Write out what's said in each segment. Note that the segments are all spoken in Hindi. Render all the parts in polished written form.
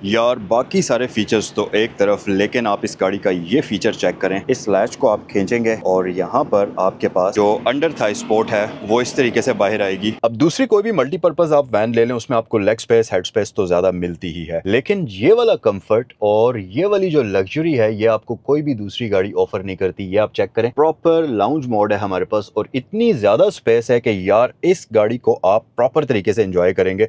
यार बाकी सारे फीचर्स तो एक तरफ, लेकिन आप इस गाड़ी का ये फीचर चेक करें। इस लैच को आप खींचेंगे और यहाँ पर आपके पास जो अंडर थाई स्पोर्ट है वो इस तरीके से बाहर आएगी। अब दूसरी कोई भी मल्टीपर्पज आप वैन ले लें, उसमें आपको लेग स्पेस, हेड स्पेस तो ज्यादा मिलती ही है, लेकिन ये वाला कंफर्ट और ये वाली जो लग्जरी है ये आपको कोई भी दूसरी गाड़ी ऑफर नहीं करती। ये आप चेक करें, प्रॉपर लाउंज मोड है हमारे पास और इतनी ज्यादा स्पेस है कि यार इस गाड़ी को आप प्रॉपर तरीके से एंजॉय करेंगे।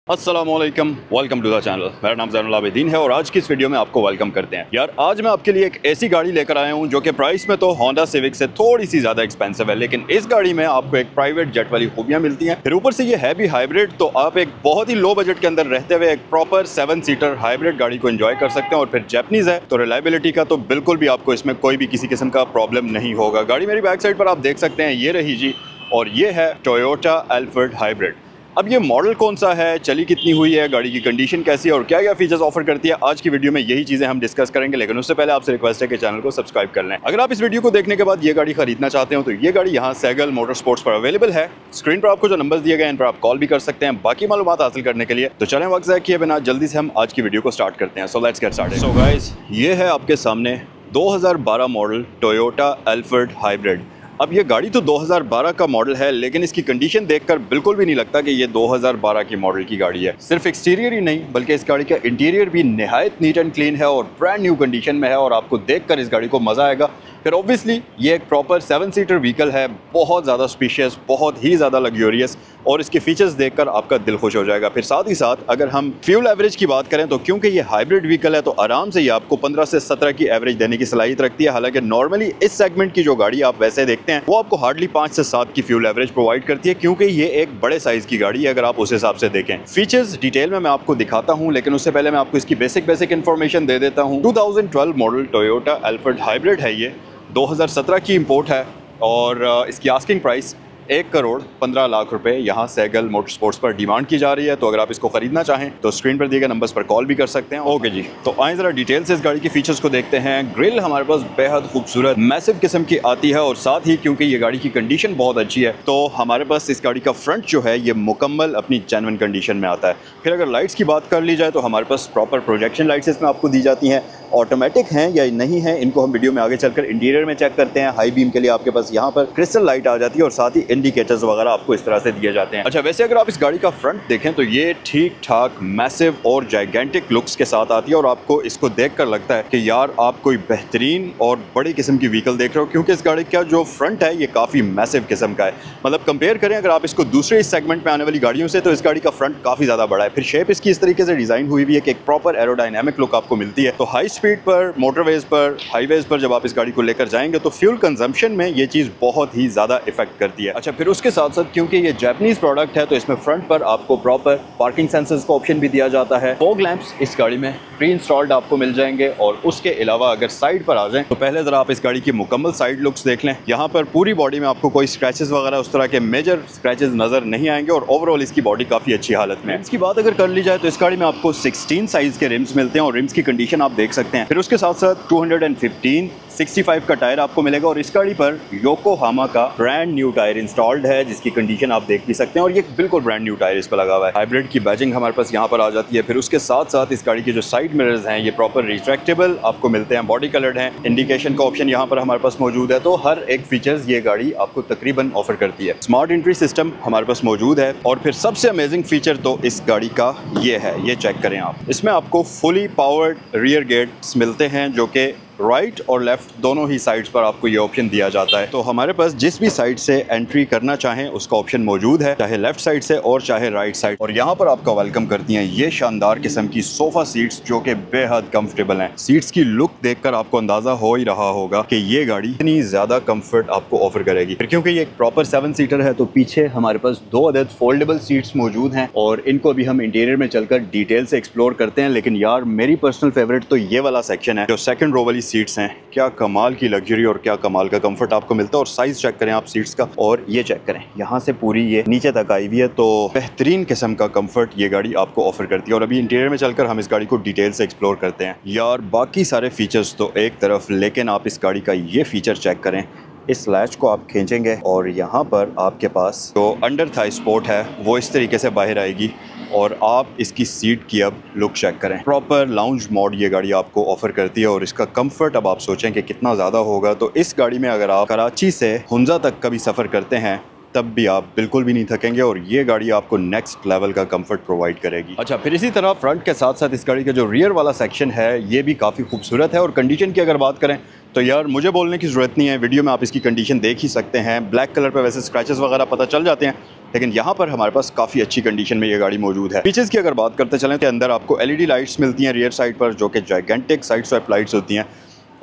अस्सलामुअलैकुम, वेलकम टू द चैनल। मेरा नाम ज़ैनुल आबिदीन है और आज की इस वीडियो में आपको वेलकम करते हैं। यार आज मैं आपके लिए एक ऐसी गाड़ी लेकर आया हूं जो कि प्राइस में तो होंडा सिविक से थोड़ी सी ज़्यादा एक्सपेंसिव है, लेकिन इस गाड़ी में आपको एक प्राइवेट जेट वाली खूबियां मिलती हैं। फिर ऊपर से ये है भी हाइब्रिड, तो आप एक बहुत ही लो बजट के अंदर रहते हुए एक प्रॉपर 7 सीटर हाइब्रिड गाड़ी को एंजॉय कर सकते हैं। और फिर जैपनीज़ है तो रिलायबिलिटी का तो बिल्कुल भी आपको इसमें कोई भी किसी किस्म का प्रॉब्लम नहीं होगा। गाड़ी मेरी बैक साइड पर आप देख सकते हैं, ये रही जी, और ये है टोयोटा एल्फर्ड हाइब्रिड। अब ये मॉडल कौन सा है, चली कितनी हुई है, गाड़ी की कंडीशन कैसी है और क्या क्या फीचर्स ऑफर करती है, आज की वीडियो में यही चीज़ें हम डिस्कस करेंगे। लेकिन उससे पहले आपसे रिक्वेस्ट है कि चैनल को सब्सक्राइब कर लें। अगर आप इस वीडियो को देखने के बाद ये गाड़ी खरीदना चाहते हो तो ये गाड़ी यहाँ सैगल मोटर स्पोर्ट्स पर अवेलेबल है। स्क्रीन पर आपको जो नंबर दिए गए हैं इन पर आप कॉल भी कर सकते हैं बाकी मालूमात हासिल करने के लिए। तो चलें वक्त ज़ाया किए बिना जल्दी से हम आज की वीडियो को स्टार्ट करते हैं। So let's get started. So guys, ये है आपके सामने 2012 मॉडल टोयोटा एल्फर्ड हाइब्रिड। अब ये गाड़ी तो 2012 का मॉडल है, लेकिन इसकी कंडीशन देखकर बिल्कुल भी नहीं लगता कि ये 2012 की मॉडल की गाड़ी है। सिर्फ एक्सटीरियर ही नहीं बल्कि इस गाड़ी का इंटीरियर भी निहायत नीट एंड क्लीन है और ब्रांड न्यू कंडीशन में है और आपको देखकर इस गाड़ी को मज़ा आएगा। फिर ऑब्वियसली ये एक प्रॉपर 7 सीटर व्हीकल है, बहुत ज़्यादा स्पेशियस, बहुत ही ज़्यादा लग्जरियस, और इसके फीचर्स देखकर आपका दिल खुश हो जाएगा। फिर साथ ही साथ अगर हम फ्यूल एवरेज की बात करें तो क्योंकि ये हाइब्रिड व्हीकल है तो आराम से ये आपको 15 से 17 की एवरेज देने की सलाहियत रखती है। हालांकि नॉर्मली इस सेगमेंट की जो गाड़ी आप वैसे देखते हैं वो आपको हार्डली 5 से 7 की फ्यूल एवरेज प्रोवाइड करती है, क्योंकि ये एक बड़े साइज की गाड़ी है अगर आप उस हिसाब से देखें। फीचर्स डिटेल में मैं आपको दिखाता हूँ, लेकिन उससे पहले मैं आपको इसकी बेसिक इन्फॉर्मेशन दे देता हूँ। 2012 मॉडल टोयोटा एल्फर्ड हाइब्रिड है, ये 2017 की इंपोर्ट है और इसकी आस्किंग प्राइस 1,15,00,000 रुपए यहाँ सैगल मोटर स्पोर्ट्स पर डिमांड की जा रही है। तो अगर आप इसको खरीदना चाहें तो स्क्रीन पर दिए गए नंबर्स पर कॉल भी कर सकते हैं। ओके जी, तो आए जरा डिटेल से इस गाड़ी के फीचर्स को देखते हैं। ग्रिल हमारे पास बेहद खूबसूरत मैसिव किस्म की आती है और साथ ही क्योंकि ये गाड़ी की कंडीशन बहुत अच्छी है तो हमारे पास इस गाड़ी का फ्रंट जो है ये मुकम्मल अपनी जेन्युइन कंडीशन में आता है। फिर अगर लाइट्स की बात कर ली जाए तो हमारे पास प्रॉपर प्रोजेक्शन लाइट्स इसमें आपको दी जाती हैं। ऑटोमेटिक हैं या नहीं है इनको हम वीडियो में आगे चलकर इंटीरियर में चेक करते हैं। हाई बीम के लिए आपके पास यहाँ पर क्रिस्टल लाइट आ जाती है और साथ ही इंडिकेटर्स वगैरह आपको इस तरह से दिए जाते हैं। अच्छा, वैसे अगर आप इस गाड़ी का फ्रंट देखें तो ये ठीक ठाक मैसिव और जाइगेंटिक लुक्स के साथ आती है और आपको इसको देखकर लगता है कि यार आप कोई बेहतरीन और बड़ी किस्म की व्हीकल देख रहे हो, क्योंकि इस गाड़ी का जो फ्रंट है ये काफ़ी मैसिव किस्म का है। मतलब कंपेयर करें अगर आप इसको दूसरे इस सेगमेंट में आने वाली गाड़ियों से तो इस गाड़ी का फ्रंट काफ़ी ज़्यादा बड़ा है। फिर शेप इसकी इस तरीके से डिज़ाइन हुई भी है कि एक प्रॉपर एरोडायनेमिक लुक आपको मिलती है। तो हाई स्पीड पर, मोटरवेज पर, हाईवेज पर जब आप इस गाड़ी को लेकर जाएंगे तो फ्यूल कंजम्पशन में ये चीज़ बहुत ही ज़्यादा इफेक्ट करती है। अच्छा, फिर उसके साथ साथ क्योंकि ये जापानीज प्रोडक्ट है तो इसमें फ्रंट पर आपको प्रॉपर पार्किंग सेंसर्स का ऑप्शन भी दिया जाता है। फॉग लैंप्स इस गाड़ी में प्री इंस्टॉल्ड आपको मिल जाएंगे। और उसके अलावा अगर साइड पर आ जाएं तो पहले जरा आप इस गाड़ी की मुकम्मल साइड लुक्स देख लें। यहाँ पर पूरी बॉडी में आपको कोई स्क्रैचेस वगैरह उस तरह के मेजर स्क्रैचेस नजर नहीं आएंगे और ओवरऑल इसकी बॉडी काफ़ी अच्छी हालत में है। इसकी बात अगर कर ली जाए तो इस गाड़ी में आपको 16 साइज के रिम्स मिलते हैं और रिम्स की कंडीशन आप देख सकते हैं। फिर उसके साथ साथ 215 65 का टायर आपको मिलेगा और इस गाड़ी पर योकोहामा का ब्रांड न्यू टायर इंस्टॉल्ड है जिसकी कंडीशन आप देख भी सकते हैं और ये बिल्कुल ब्रांड न्यू टायर इस पर लगा हुआ है। हाइब्रिड की बैजिंग हमारे पास यहाँ पर आ जाती है। फिर उसके साथ साथ इस गाड़ी के जो साइड मिरर्स हैं ये प्रॉपर रिट्रैक्टेबल आपको मिलते हैं, बॉडी कलर्ड हैं। इंडिकेशन का ऑप्शन यहाँ पर हमारे पास मौजूद है। तो हर एक फीचर्स ये गाड़ी आपको तकरीबन ऑफर करती है। स्मार्ट एंट्री सिस्टम हमारे पास मौजूद है और फिर सबसे अमेजिंग फीचर तो इस गाड़ी का ये है, ये चेक करें आप। इसमें आपको फुली पावर्ड रियर गेट्स मिलते हैं जो कि राइट और लेफ्ट दोनों ही साइड्स पर आपको ये ऑप्शन दिया जाता है। तो हमारे पास जिस भी साइड से एंट्री करना चाहें उसका ऑप्शन मौजूद है, चाहे लेफ्ट साइड से और चाहे राइट साइड। और यहाँ पर आपका वेलकम करती हैं ये शानदार किस्म की सोफा सीट्स जो कि बेहद कंफर्टेबल हैं। सीट्स की लुक देखकर आपको अंदाजा हो ही रहा होगा कि ये गाड़ी इतनी ज्यादा कंफर्ट आपको ऑफर करेगी। फिर क्योंकि ये एक प्रॉपर 7 सीटर है तो पीछे हमारे पास 2 अदद फोल्डेबल सीट्स मौजूद हैं और इनको भी हम इंटीरियर में चलकर डिटेल से एक्सप्लोर करते हैं। लेकिन यार मेरी पर्सनल फेवरेट तो ये वाला सेक्शन है जो सेकंड रो वाली सीट्स हैं। क्या कमाल की लग्जरी और क्या कमाल का कंफर्ट आपको मिलता है। और साइज चेक करें आप सीट्स का और ये चेक करें यहाँ से पूरी ये नीचे तक आई हुई है। तो बेहतरीन किस्म का कंफर्ट ये गाड़ी आपको ऑफर करती है और अभी इंटीरियर में चलकर हम इस गाड़ी को डिटेल से एक्सप्लोर करते हैं। यार बाकी सारे फीचर्स तो एक तरफ, लेकिन आप इस गाड़ी का ये फीचर चेक करें। इस लैच को आप खींचेंगे और यहाँ पर आपके पास जो अंडर थाई स्पोर्ट है वो इस तरीके से बाहर आएगी और आप इसकी सीट की अब लुक चेक करें। प्रॉपर लाउंज मोड ये गाड़ी आपको ऑफर करती है और इसका कंफर्ट अब आप सोचें कि कितना ज़्यादा होगा। तो इस गाड़ी में अगर आप कराची से हुंजा तक कभी सफ़र करते हैं तब भी आप बिल्कुल भी नहीं थकेंगे और ये गाड़ी आपको नेक्स्ट लेवल का कंफर्ट प्रोवाइड करेगी। अच्छा, फिर इसी तरह फ्रंट के साथ साथ इस गाड़ी का जो रियर वाला सेक्शन है ये भी काफ़ी खूबसूरत है और कंडीशन की अगर बात करें तो यार मुझे बोलने की ज़रूरत नहीं है, वीडियो में आप इसकी कंडीशन देख ही सकते हैं। ब्लैक कलर पे वैसे स्क्रैचेस वगैरह पता चल जाते हैं, लेकिन यहाँ पर हमारे पास काफ़ी अच्छी कंडीशन में ये गाड़ी मौजूद है। फीचर्स की अगर बात करते चलें तो अंदर आपको LED लाइट्स मिलती हैं रियर साइड पर, जो कि जाइगेंटिक साइड स्वाइप लाइट्स होती हैं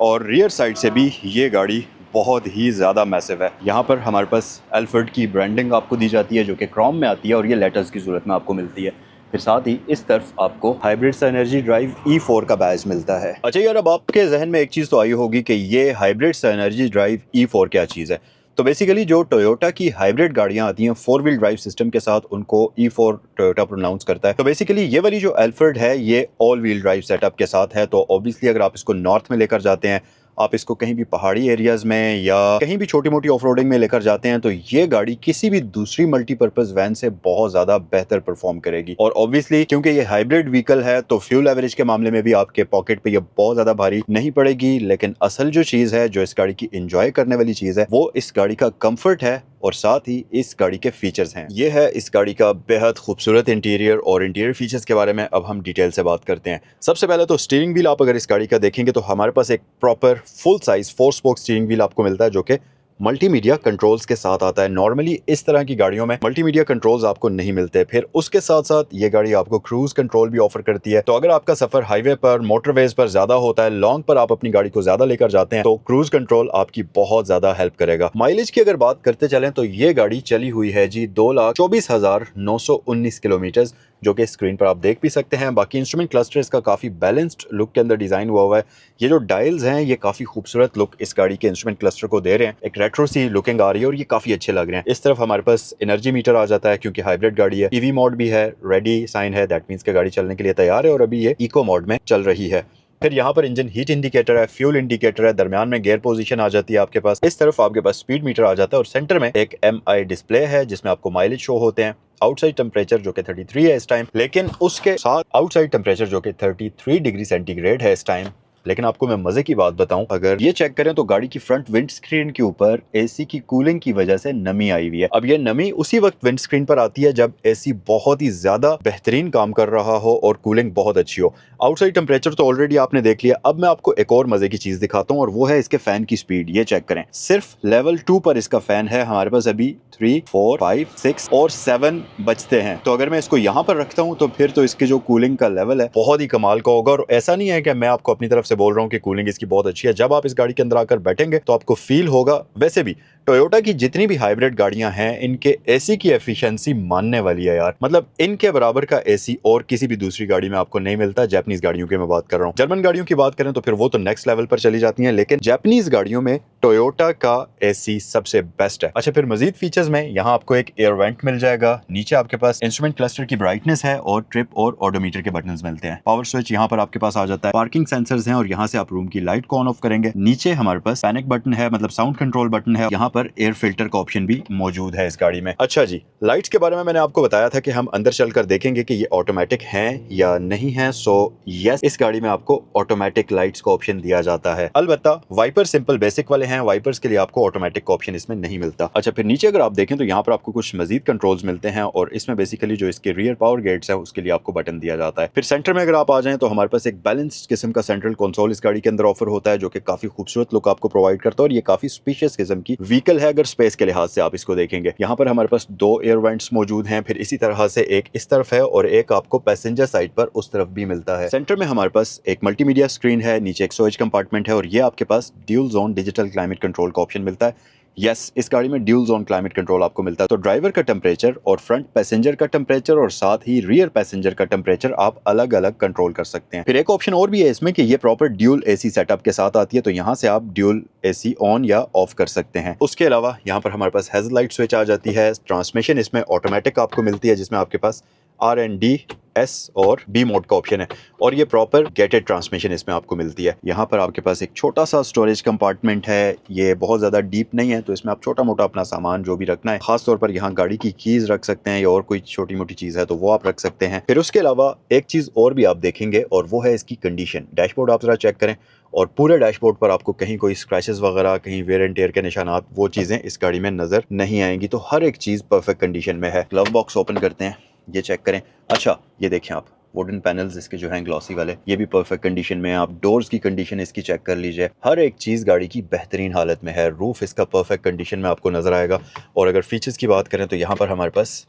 और रियर साइड से भी ये गाड़ी बहुत ही ज़्यादा मैसिव है। यहाँ पर हमारे पास एल्फर्ड की ब्रांडिंग आपको दी जाती है जो कि क्रोम में आती है और ये लेटर्स की सूरत में आपको मिलती है। फिर साथ ही इस तरफ आपको हाइब्रिड एनर्जी ड्राइव E4 का बैज मिलता है। अच्छा यार, अब आपके जहन में एक चीज़ तो आई होगी कि ये हाइब्रिड एनर्जी ड्राइव E4 क्या चीज़ है। तो बेसिकली जो टोयोटा की हाइब्रिड गाड़ियां आती हैं 4 व्हील ड्राइव सिस्टम के साथ, उनको E4 टोयोटा प्रोनाउंस करता है। तो बेसिकली ये वाली जो एल्फर्ड है ये ऑल व्हील ड्राइव सेटअप के साथ है। तो ऑब्वियसली अगर आप इसको नॉर्थ में लेकर जाते हैं, आप इसको कहीं भी पहाड़ी एरियाज़ में या कहीं भी छोटी मोटी ऑफ रोडिंग में लेकर जाते हैं, तो ये गाड़ी किसी भी दूसरी मल्टीपर्पज़ वैन से बहुत ज़्यादा बेहतर परफॉर्म करेगी। और ऑब्वियसली क्योंकि ये हाइब्रिड व्हीकल है तो फ्यूल एवरेज के मामले में भी आपके पॉकेट पे ये बहुत ज़्यादा भारी नहीं पड़ेगी। लेकिन असल जो चीज़ है, जो इस गाड़ी की इंजॉय करने वाली चीज़ है, वो इस गाड़ी का कम्फर्ट है और साथ ही इस गाड़ी के फीचर्स हैं। ये है इस गाड़ी का बेहद खूबसूरत इंटीरियर और इंटीरियर फीचर्स के बारे में अब हम डिटेल से बात करते हैं। सबसे पहले तो स्टीयरिंग व्हील आप अगर इस गाड़ी का देखेंगे तो हमारे पास एक proper full size 4 spoke steering wheel आपको मिलता है जो कि मल्टीमीडिया कंट्रोल्स के साथ आता है। नॉर्मली इस तरह की गाड़ियों में मल्टीमीडिया कंट्रोल्स आपको नहीं मिलते। फिर उसके साथ साथ ये गाड़ी आपको क्रूज कंट्रोल भी ऑफर करती है। तो अगर आपका सफर हाईवे पर, मोटरवेज पर ज्यादा होता है, लॉन्ग पर आप अपनी गाड़ी को ज्यादा लेकर जाते हैं, तो क्रूज कंट्रोल आपकी बहुत ज्यादा हेल्प करेगा। माइलेज की अगर बात करते चलें तो ये गाड़ी चली हुई है जी 2,24,919 किलोमीटर, जो कि स्क्रीन पर आप देख भी सकते हैं। बाकी इंस्ट्रूमेंट क्लस्टर इसका काफी बैलेंस्ड लुक के अंदर डिजाइन हुआ है। ये जो डायल्स हैं ये काफी खूबसूरत लुक इस गाड़ी के इंस्ट्रूमेंट क्लस्टर को दे रहे हैं। एक रेट्रो सी लुकिंग आ रही है और ये काफी अच्छे लग रहे हैं। इस तरफ हमारे पास एनर्जी मीटर आ जाता है क्योंकि हाइब्रिड गाड़ी है। ईवी मोड भी है, रेडी साइन है, दैट मीन्स कि गाड़ी चलने के लिए तैयार है और अभी ये इको मोड में चल रही है। फिर यहाँ पर इंजन हीट इंडिकेटर है, फ्यूल इंडिकेटर है, दरमियान में गियर पोजीशन आ जाती है आपके पास। इस तरफ आपके पास स्पीड मीटर आ जाता है और सेंटर में एक MI डिस्प्ले है जिसमें आपको माइलेज शो होते हैं। आउटसाइड टेम्परेचर जो कि 33 है इस टाइम, लेकिन उसके साथ आउटसाइड टेम्परेचर जो कि 33 डिग्री सेंटीग्रेड है इस टाइम। लेकिन आपको मैं मजे की बात बताऊं, अगर ये चेक करें तो गाड़ी की फ्रंट विंड स्क्रीन के ऊपर AC की कूलिंग की वजह से नमी आई हुई है। अब ये नमी उसी वक्त विंड स्क्रीन पर आती है जब AC बहुत ही ज्यादा बेहतरीन काम कर रहा हो और कूलिंग बहुत अच्छी हो। आउटसाइड टेम्परेचर तो ऑलरेडी आपने देख लिया। अब मैं आपको एक और मजे की चीज दिखाता हूँ और वो है इसके फैन की स्पीड। ये चेक करें, सिर्फ लेवल 2 पर इसका फैन है। हमारे पास अभी 3, 4, 5, 6 और 7 बजते हैं। तो अगर मैं इसको यहाँ पर रखता हूँ तो फिर तो इसके जो कूलिंग का लेवल है बहुत ही कमाल का होगा। और ऐसा नहीं है कि मैं आपको अपनी तरफ से बोल रहा हूँ कि कूलिंग इसकी बहुत अच्छी है। जब आप इस गाड़ी के अंदर आकर बैठेंगे तो आपको फील होगा। वैसे भी टोयोटा की जितनी भी हाइब्रिड गाड़ियां हैं इनके AC की एफिशिएंसी मानने वाली है यार। मतलब इनके बराबर का AC और किसी भी दूसरी गाड़ी में आपको नहीं मिलता। जापानीज गाड़ियों की मैं बात कर रहा हूँ। जर्मन गाड़ियों की बात करें तो फिर वो तो नेक्स्ट लेवल पर चली जाती हैं, लेकिन जापानीज गाड़ियों में टोयोटा का AC सबसे बेस्ट है। अच्छा, फिर मजीद फीचर्स में यहाँ आपको एक एयर वेंट मिल जाएगा। नीचे आपके पास इंस्ट्रूमेंट क्लस्टर की ब्राइटनेस है और ट्रिप और ऑडोमीटर के बटन मिलते हैं। पावर स्विच यहाँ पर आपके पास आ जाता है। पार्किंग सेंसर्स हैं और यहाँ से आप रूम की लाइट को ऑन ऑफ करेंगे। नीचे हमारे पास पैनिक बटन है, मतलब साउंड कंट्रोल बटन है। यहाँ पर एयर फिल्टर का ऑप्शन भी मौजूद है इस गाड़ी में। अच्छा जी, लाइट्स के बारे में मैंने आपको बताया था कि हम अंदर चलकर देखेंगे कि ये ऑटोमेटिक हैं या नहीं है। सो यस, इस गाड़ी में आपको ऑटोमेटिक लाइट्स का ऑप्शन दिया जाता है। अलबत्ता वाइपर सिंपल बेसिक वाले हैं, वाइपर्स के लिए आपको ऑटोमेटिक का ऑप्शन इसमें नहीं मिलता। अच्छा, फिर नीचे अगर आप देखें तो यहाँ पर आपको कुछ मजीद कंट्रोल्स मिलते हैं और इसमें बेसिकली जो इसके रियर पावर गेट्स है उसके लिए आपको बटन दिया जाता है। फिर सेंटर में अगर आप आ जाएं तो हमारे पास एक बैलेंस्ड किस्म का सेंट्रल कंसोल इस गाड़ी के अंदर ऑफर होता है जो कि काफी खूबसूरत लुक आपको प्रोवाइड करता है और ये काफी स्पेशियस किस्म की व्हीकल है अगर स्पेस के लिहाज से आप इसको देखेंगे। यहाँ पर हमारे पास 2 एयर वेंट्स मौजूद हैं। फिर इसी तरह से एक इस तरफ है और एक आपको पैसेंजर साइड पर उस तरफ भी मिलता है। सेंटर में हमारे पास एक मल्टीमीडिया स्क्रीन है, नीचे एक स्टोरेज कंपार्टमेंट है और ये आपके पास dual zone digital climate control का ऑप्शन मिलता है। यस, इस गाड़ी में ड्यूल जोन क्लाइमेट कंट्रोल आपको मिलता है। तो ड्राइवर का टेम्परेचर और फ्रंट पैसेंजर का टेम्परेचर और साथ ही रियर पैसेंजर का टेम्परेचर आप अलग अलग कंट्रोल कर सकते हैं। फिर एक ऑप्शन और भी है इसमें कि ये प्रॉपर ड्यूल AC सेटअप के साथ आती है, तो यहाँ से आप ड्यूल AC ऑन या ऑफ कर सकते हैं। उसके अलावा यहाँ पर हमारे पास हेडलाइट स्विच आ जाती है। ट्रांसमिशन इसमें ऑटोमेटिक आपको मिलती है जिसमें आपके पास R&D, S और B मोड का ऑप्शन है और ये प्रॉपर गेटेड ट्रांसमिशन इसमें आपको मिलती है। यहाँ पर आपके पास एक छोटा सा स्टोरेज कंपार्टमेंट है, ये बहुत ज़्यादा डीप नहीं है, तो इसमें आप छोटा मोटा अपना सामान जो भी रखना है, खास तौर पर यहाँ गाड़ी की कीज़ रख सकते हैं या और कोई छोटी मोटी चीज़ है तो वो आप रख सकते हैं। फिर उसके अलावा एक चीज़ और भी आप देखेंगे और वो है इसकी कंडीशन। डैशबोर्ड आप ज़रा चेक करें और पूरे डैशबोर्ड पर आपको कहीं कोई स्क्रैचेस वगैरह, कहीं वेयर एंड टेयर के निशानात, वो चीज़ें इस गाड़ी में नज़र नहीं आएंगी। तो हर एक चीज़ परफेक्ट कंडीशन में है। ग्लव बॉक्स ओपन करते हैं, ये चेक करें। अच्छा, ये देखें आप, वुडन पैनल्स इसके जो हैं ग्लॉसी वाले, ये भी परफेक्ट कंडीशन में है। आप डोर्स की कंडीशन इसकी चेक कर लीजिए, हर एक चीज़ गाड़ी की बेहतरीन हालत में है। रूफ इसका परफेक्ट कंडीशन में आपको नज़र आएगा। और अगर फीचर्स की बात करें तो यहाँ पर हमारे पास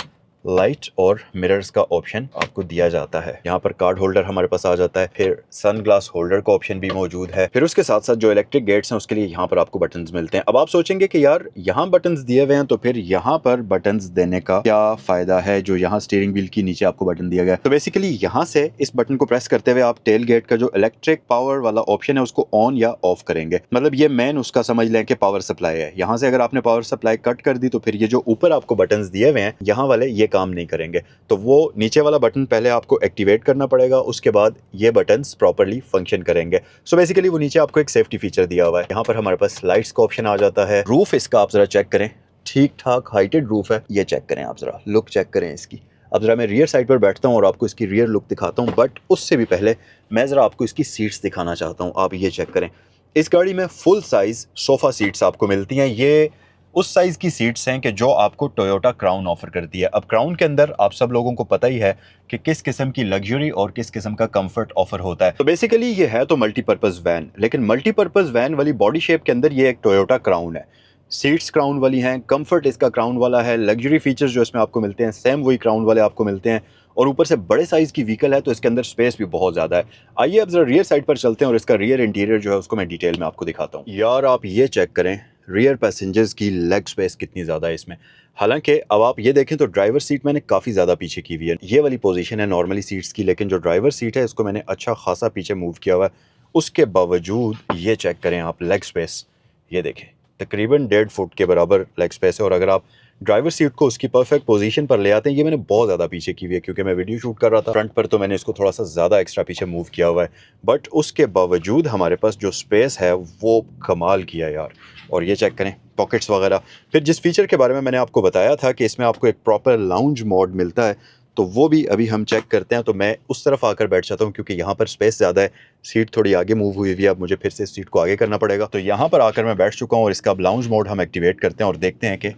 लाइट और मिरर्स का ऑप्शन आपको दिया जाता है। यहाँ पर कार्ड होल्डर हमारे पास आ जाता है, फिर सन ग्लास होल्डर का ऑप्शन भी मौजूद है। फिर उसके साथ साथ जो इलेक्ट्रिक गेट्स हैं उसके लिए यहाँ पर आपको बटन्स मिलते हैं। अब आप सोचेंगे कि यार यहाँ बटन्स दिए हुए हैं तो फिर यहाँ पर बटन्स देने का क्या फायदा है, जो यहाँ स्टीयरिंग व्हील की नीचे आपको बटन दिया गया है। तो बेसिकली यहाँ से इस बटन को प्रेस करते हुए आप टेल गेट का जो इलेक्ट्रिक पावर वाला ऑप्शन है उसको ऑन या ऑफ करेंगे। मतलब ये मेन उसका समझ लें कि पावर सप्लाई है। यहाँ से अगर आपने पावर सप्लाई कट कर दी तो फिर ये जो ऊपर आपको बटन्स दिए हुए हैं यहाँ वाले ये काम नहीं करेंगे। तो वो नीचे वाला बटन पहले आपको एक्टिवेट करना पड़ेगा, उसके बाद ये बटन्स प्रॉपर्ली फंक्शन करेंगे। सो बेसिकली वो नीचे आपको एक सेफ्टी फीचर दिया हुआ है। यहाँ पर हमारे पास लाइट्स का ऑप्शन आ जाता है। रूफ इसका आप जरा चेक करें, ठीक ठाक हाइटेड रूफ है। ये चेक करें आप जरा, लुक चेक करें इसकी। अब जरा मैं रियर साइड पर बैठता हूँ और आपको इसकी रियर लुक दिखाता हूँ, बट उससे भी पहले मैं जरा आपको इसकी सीट्स दिखाना चाहता हूँ। आप ये चेक करें, इस गाड़ी में फुल साइज सोफा सीट्स आपको मिलती हैं। ये उस साइज की सीट्स हैं कि जो आपको टोयोटा क्राउन ऑफर करती है। अब क्राउन के अंदर आप सब लोगों को पता ही है कि किस किस्म की लग्जरी और किस किस्म का कंफर्ट ऑफर होता है। तो बेसिकली ये है तो मल्टीपर्पज वैन, लेकिन मल्टीपर्पज वैन वाली बॉडी शेप के अंदर ये एक टोयोटा क्राउन है। सीट्स क्राउन वाली हैं, कंफर्ट इसका क्राउन वाला है, लग्जरी फीचर्स जो इसमें आपको मिलते हैं सेम वही क्राउन वाले आपको मिलते हैं। और ऊपर से बड़े साइज की व्हीकल है तो इसके अंदर स्पेस भी बहुत ज़्यादा है। आइए अब जरा रियर साइड पर चलते हैं और इसका रियर इंटीरियर जो है उसको मैं डिटेल में आपको दिखाता हूँ। यार आप ये चेक करें, रियर पैसेंजर्स की लेग स्पेस कितनी ज़्यादा है इसमें। हालांकि अब आप ये देखें तो ड्राइवर सीट मैंने काफ़ी ज़्यादा पीछे की हुई है। ये वाली पोजीशन है नॉर्मली सीट्स की, लेकिन जो ड्राइवर सीट है इसको मैंने अच्छा खासा पीछे मूव किया हुआ है। उसके बावजूद ये चेक करें आप, लेग स्पेस ये देखें, तकरीबन 1.5 फुट के बराबर लेग स्पेस है। और अगर आप ड्राइवर सीट को उसकी परफेक्ट पोजीशन पर ले आते हैं, ये मैंने बहुत ज़्यादा पीछे की हुई है क्योंकि मैं वीडियो शूट कर रहा था फ्रंट पर, तो मैंने इसको थोड़ा सा ज़्यादा एक्स्ट्रा पीछे मूव किया हुआ है। बट उसके बावजूद हमारे पास जो स्पेस है वो कमाल किया यार। और ये चेक करें पॉकेट्स वगैरह। फिर जिस फीचर के बारे में मैंने आपको बताया था कि इसमें आपको एक प्रॉपर लाउंज मोड मिलता है, तो वो भी अभी हम चेक करते हैं। तो मैं उस तरफ आकर बैठ जाता हूँ क्योंकि यहाँ पर स्पेस ज़्यादा है, सीट थोड़ी आगे मूव हुई हुई है। अब मुझे फिर से सीट को आगे करना पड़ेगा। तो यहाँ पर आकर मैं बैठ चुका हूँ और इसका अब लाउंज मोड हम एक्टिवेट करते हैं और देखते हैं कि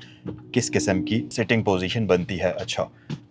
किस किस्म की सिटिंग पोजीशन बनती है। अच्छा,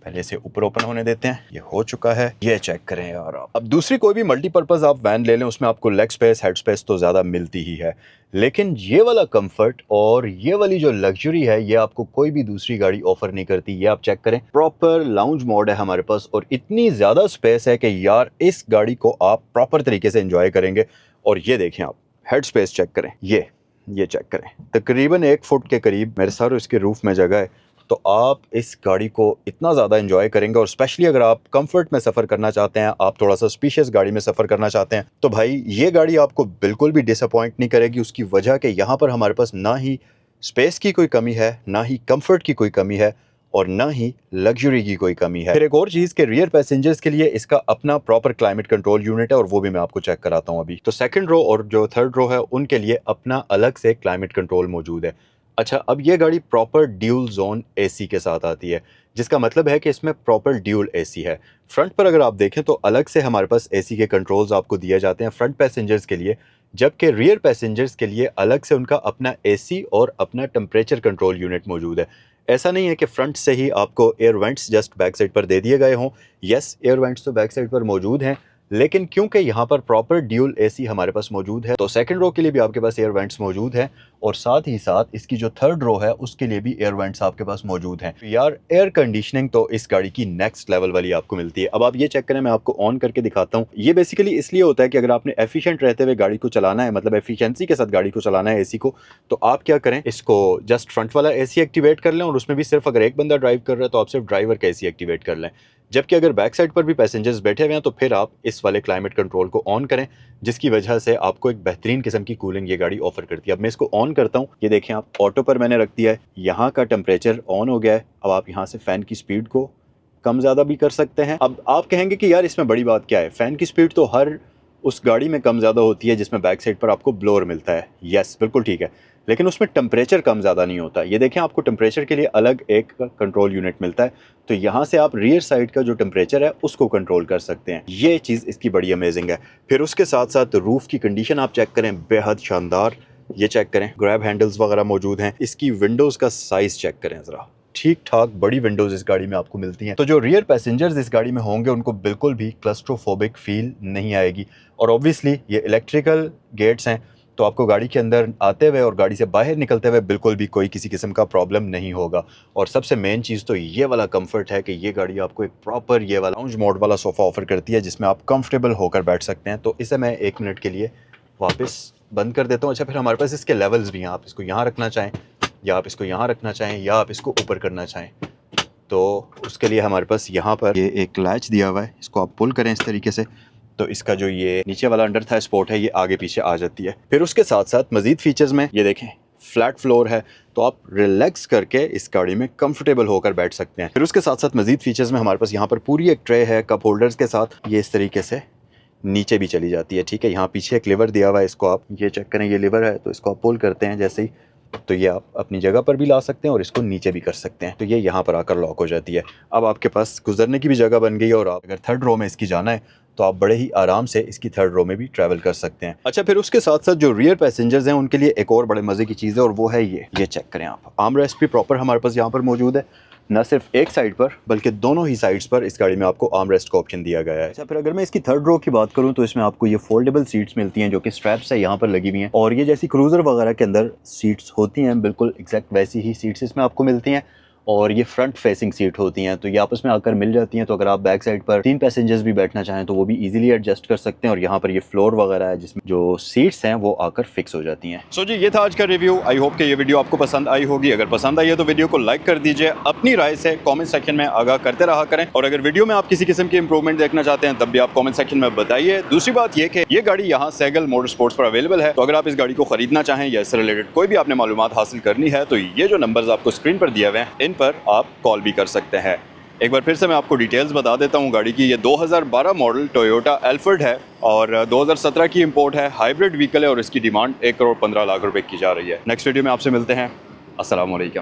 पहले इसे ऊपर ओपन होने देते हैं, ये हो चुका है। ये चेक करें यार आप। अब दूसरी कोई भी मल्टीपर्पज़ आप वैन ले लें उसमें आपको लेग स्पेस, हेड स्पेस तो ज़्यादा मिलती ही है, लेकिन ये वाला कंफर्ट और ये वाली जो लग्जरी है ये आपको कोई भी दूसरी गाड़ी ऑफर नहीं करती। ये आप चेक करें, प्रॉपर लाउंज मोड है हमारे पास और इतनी ज़्यादा स्पेस है कि यार इस गाड़ी को आप प्रॉपर तरीके से एंजॉय करेंगे। और ये देखें आप, हेड स्पेस चेक करें, ये चेक करें, तकरीबन 1 फुट के करीब मेरे सारे इसके रूफ में जगह है। तो आप इस गाड़ी को इतना ज़्यादा एंजॉय करेंगे। और स्पेशली अगर आप कंफर्ट में सफ़र करना चाहते हैं, आप थोड़ा सा स्पेशियस गाड़ी में सफ़र करना चाहते हैं, तो भाई ये गाड़ी आपको बिल्कुल भी डिसअपॉइंट नहीं करेगी। उसकी वजह कि यहाँ पर हमारे पास ना ही स्पेस की कोई कमी है, ना ही कंफर्ट की कोई कमी है और ना ही लग्जरी की कोई कमी है। फिर एक और चीज़ के रियर पैसेंजर्स के लिए इसका अपना प्रॉपर क्लाइमेट कंट्रोल यूनिट है और वो भी मैं आपको चेक कराता हूँ अभी। तो सेकंड रो और जो थर्ड रो है उनके लिए अपना अलग से क्लाइमेट कंट्रोल मौजूद है। अच्छा, अब ये गाड़ी प्रॉपर ड्यूल जोन एसी के साथ आती है, जिसका मतलब है कि इसमें प्रॉपर ड्यूल एसी है। फ्रंट पर अगर आप देखें तो अलग से हमारे पास एसी के कंट्रोल्स आपको दिए जाते हैं फ्रंट पैसेंजर्स के लिए, जबकि रियर पैसेंजर्स के लिए अलग से उनका अपना एसी और अपना टेम्परेचर कंट्रोल यूनिट मौजूद है। ऐसा नहीं है कि फ्रंट से ही आपको air vents just back side पर दे दिए गए हों। यस, एयर वेंट्स तो बैक साइड पर मौजूद हैं, लेकिन क्योंकि यहाँ पर प्रॉपर ड्यूल एसी हमारे पास मौजूद है तो सेकंड रो के लिए भी आपके पास एयर वेंट्स मौजूद हैं और साथ ही साथ इसकी जो थर्ड रो है उसके लिए भी एयर वेंट्स आपके पास मौजूद हैं। यार एयर कंडीशनिंग तो इस गाड़ी की नेक्स्ट लेवल वाली आपको मिलती है। अब आप ये चेक करें, मैं आपको ऑन करके दिखाता हूँ। ये बेसिकली इसलिए होता है कि अगर आपने एफिशिएंट रहते हुए गाड़ी को चलाना है, मतलब एफिशिएंसी के साथ गाड़ी को चलाना है एसी को, तो आप क्या करें, इसको जस्ट फ्रंट वाला एसी एक्टिवेट कर लें और उसमें भी सिर्फ अगर एक बंदा ड्राइव कर रहा है तो आप सिर्फ ड्राइवर का एसी एक्टिवेट कर लें। जबकि अगर बैक साइड पर भी पैसेंजर्स बैठे हुए हैं तो फिर आप इस वाले क्लाइमेट कंट्रोल को ऑन करें, जिसकी वजह से आपको एक बेहतरीन किस्म की कूलिंग ये गाड़ी ऑफर करती है। अब मैं इसको ऑन करता हूँ, ये देखें आप, ऑटो पर मैंने रख दिया है, यहाँ का टेम्परेचर ऑन हो गया है। अब आप यहाँ से फ़ैन की स्पीड को कम ज़्यादा भी कर सकते हैं। अब आप कहेंगे कि यार इसमें बड़ी बात क्या है, फ़ैन की स्पीड तो हर उस गाड़ी में कम ज़्यादा होती है जिसमें बैक साइड पर आपको ब्लोअर मिलता है। यस, बिल्कुल ठीक है, लेकिन उसमें टेम्परेचर कम ज़्यादा नहीं होता। ये देखें, आपको टेम्परेचर के लिए अलग एक कंट्रोल यूनिट मिलता है, तो यहाँ से आप रियर साइड का जो टेम्परेचर है उसको कंट्रोल कर सकते हैं। ये चीज़ इसकी बड़ी अमेजिंग है। फिर उसके साथ साथ रूफ़ की कंडीशन आप चेक करें, बेहद शानदार। ये चेक करें, ग्रैब हैंडल्स वगैरह मौजूद हैं। इसकी विंडोज़ का साइज़ चेक करें ज़रा, ठीक ठाक बड़ी विंडोज़ इस गाड़ी में आपको मिलती हैं, तो जो रियर पैसेंजर्स इस गाड़ी में होंगे उनको बिल्कुल भी क्लस्ट्रोफोबिक फील नहीं आएगी। और ऑब्वियसली ये इलेक्ट्रिकल गेट्स हैं, तो आपको गाड़ी के अंदर आते हुए और गाड़ी से बाहर निकलते हुए बिल्कुल भी कोई किसी किस्म का प्रॉब्लम नहीं होगा। और सबसे मेन चीज़ तो ये वाला कंफर्ट है कि ये गाड़ी आपको एक प्रॉपर ये वाला लाउंज मोड वाला सोफ़ा ऑफर करती है जिसमें आप कंफर्टेबल होकर बैठ सकते हैं। तो इसे मैं 1 मिनट के लिए वापस बंद कर देता हूँ। अच्छा, फिर हमारे पास इसके लेवल्स भी हैं, आप इसको यहाँ रखना चाहें या आप इसको यहाँ रखना चाहें या आप इसको ऊपर करना चाहें, तो उसके लिए हमारे पास यहाँ पर ये एक लैच दिया हुआ है, इसको आप पुल करें इस तरीके से, तो इसका जो ये नीचे वाला अंडर था स्पोर्ट है ये आगे पीछे आ जाती है। फिर उसके साथ साथ मज़ीद फीचर्स में ये देखें, फ्लैट फ्लोर है, तो आप रिलैक्स करके इस गाड़ी में कंफर्टेबल होकर बैठ सकते हैं। फिर उसके साथ साथ मज़ीद फीचर्स में हमारे पास यहाँ पर पूरी एक ट्रे है कप होल्डर्स के साथ, ये इस तरीके से नीचे भी चली जाती है। ठीक है, यहाँ पीछे एक लिवर दिया हुआ है, इसको आप ये चेक करें, ये लिवर है, तो इसको आप पुल करते हैं जैसे ही, तो ये आप अपनी जगह पर भी ला सकते हैं और इसको नीचे भी कर सकते हैं, तो ये यहाँ पर आकर लॉक हो जाती है। अब आपके पास गुजरने की भी जगह बन गई है और आप अगर थर्ड रो में इसकी जाना है तो आप बड़े ही आराम से इसकी थर्ड रो में भी ट्रैवल कर सकते हैं। अच्छा, फिर उसके साथ साथ जो रियर पैसेंजर्स हैं उनके लिए एक और बड़े मज़े की चीज़ है और वो है ये चेक करें आप, आर्म रेस्ट भी प्रॉपर हमारे पास यहाँ पर मौजूद है, न सिर्फ एक साइड पर बल्कि दोनों ही साइड्स पर इस गाड़ी में आपको आर्म रेस्ट का ऑप्शन दिया गया है। अच्छा, फिर अगर मैं इसकी थर्ड रो की बात करूं तो इसमें आपको ये फोल्डेबल सीट्स मिलती हैं जो कि स्ट्रैप्स है यहाँ पर लगी हुई हैं, और ये जैसी क्रूज़र वगैरह के अंदर सीट्स होती हैं बिल्कुल एग्जैक्ट वैसी ही सीट्स इसमें आपको मिलती हैं, और ये फ्रंट फेसिंग सीट होती हैं, तो ये आपस में आकर मिल जाती हैं। तो अगर आप बैक साइड पर 3 पैसेंजर्स भी बैठना चाहें तो वो भी इजीली एडजस्ट कर सकते हैं, और यहाँ पर ये फ्लोर वगैरह है जिसमें जो सीट्स हैं वो आकर फिक्स हो जाती हैं। सो जी, ये था आज का रिव्यू। आई होप कि ये वीडियो आपको पसंद आई होगी। अगर पसंद आई है तो वीडियो को लाइक कर दीजिए, अपनी राय से कॉमेंट सेक्शन में आगाह करते रहा करें, और अगर वीडियो में आप किसी किस्म की इंप्रूवमेंट देखना चाहते हैं तब भी आप कॉमेंट सेक्शन में बताइए। दूसरी बात ये कि ये गाड़ी यहाँ सैगल मोटर स्पोर्ट्स पर अवेलेबल है, तो अगर आप इस गाड़ी को खरीदना चाहें या इससे रिलेटेड कोई भी आपने मालूमात हासिल करनी है तो ये जो नंबर्स आपको स्क्रीन पर दिए हुए हैं इन पर आप कॉल भी कर सकते हैं। एक बार फिर से मैं आपको डिटेल्स बता देता हूँ गाड़ी की। ये 2012 मॉडल टोयोटा एल्फर्ड है और 2017 की इंपोर्ट है, हाइब्रिड व्हीकल है और इसकी डिमांड 1 करोड़ 15 लाख रुपए की जा रही है। नेक्स्ट वीडियो में आपसे मिलते हैं। अस्सलाम वालेकुम।